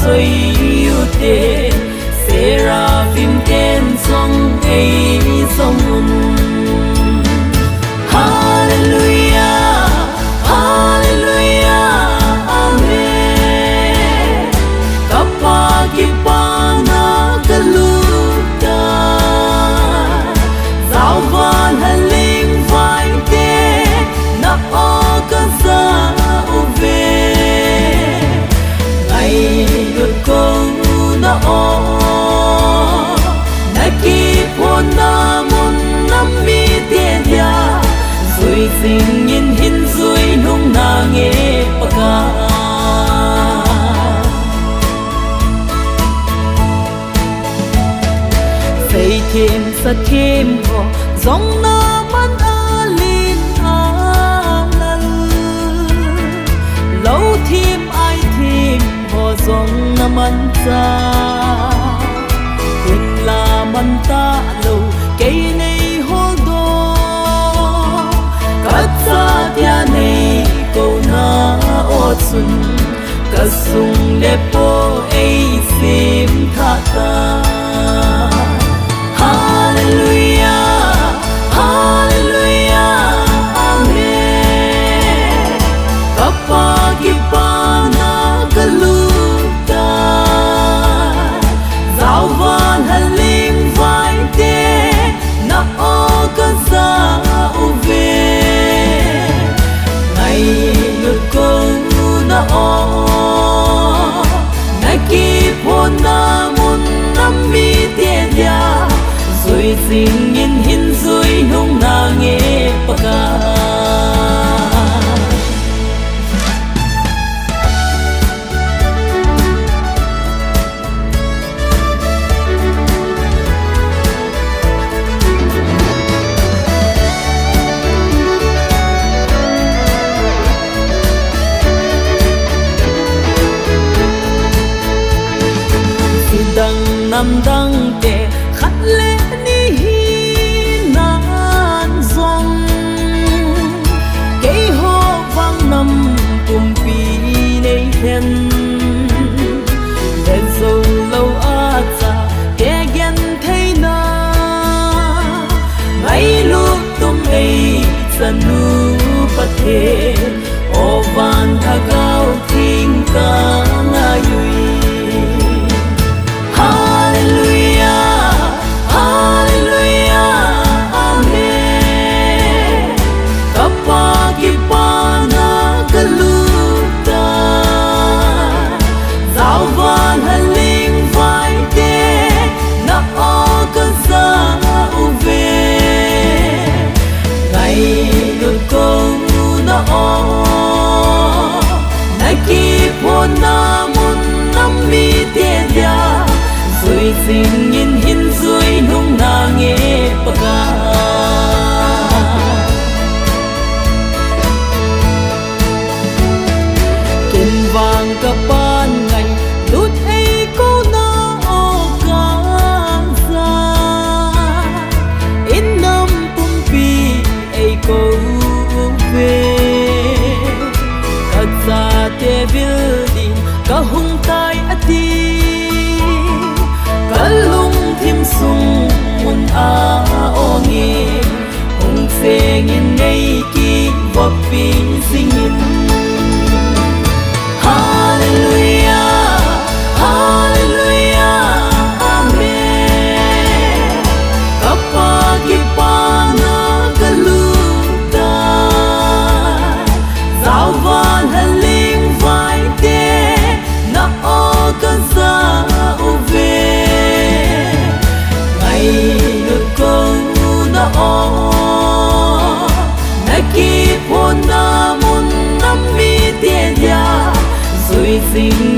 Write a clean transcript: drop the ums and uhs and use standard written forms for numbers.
soi yêu te seraphim ten song ei song un. Hallelujah, hallelujah, amen. Kapagipana kaluta giao van haling vai te na okaza uve ngày được câu na o na kipon na mun nam mi te dia rồi sinh nhìn hin rồi nung na nghe paka say thêm sa thêm ho dòng na man alin alan lâu thêm ai thêm ho dòng na man cha quên là man ta lâu cây này ho do cắt xa tia này câu na o sun kasung lepo ei sim tha ta. Hallelujah, hallelujah, amen. Kapagipana kaluta giao van haling vai te na okaza uve ngày ngược câu na o na kipon na mun nam mi te dia rồi sinh nhìn hin rồi nung na nghe paka. Sidang nam dang te khát lệ ni hi nan zong cây ho vang nam cùng pi nei hen để dâu lâu a cha ke gen thấy na ngày lúc tum ei chanu pathe o van tha gao thing ka nga yui. Hallelujah, hallelujah, amen. Kapagipana kaluta giao van haling vai te na okaza uve ngày được câu na o na kipon na mun nam mi te dia rồi sinh nhìn hin rồi nung na nghe paka. Kim vàng kapan ngành lút ấy cô na o ca ra in nam pum pi ấy cô về cắt ra te vil din ka hung tai ati kalung thim sung mun a o nge hong seng in nei ki vop pi singin. Hallelujah, hallelujah, amen. Kapagipana kaluta giao van haling vai te na okaza uve ngược câu na o na kipon na mun nam mi te dia rồi sinh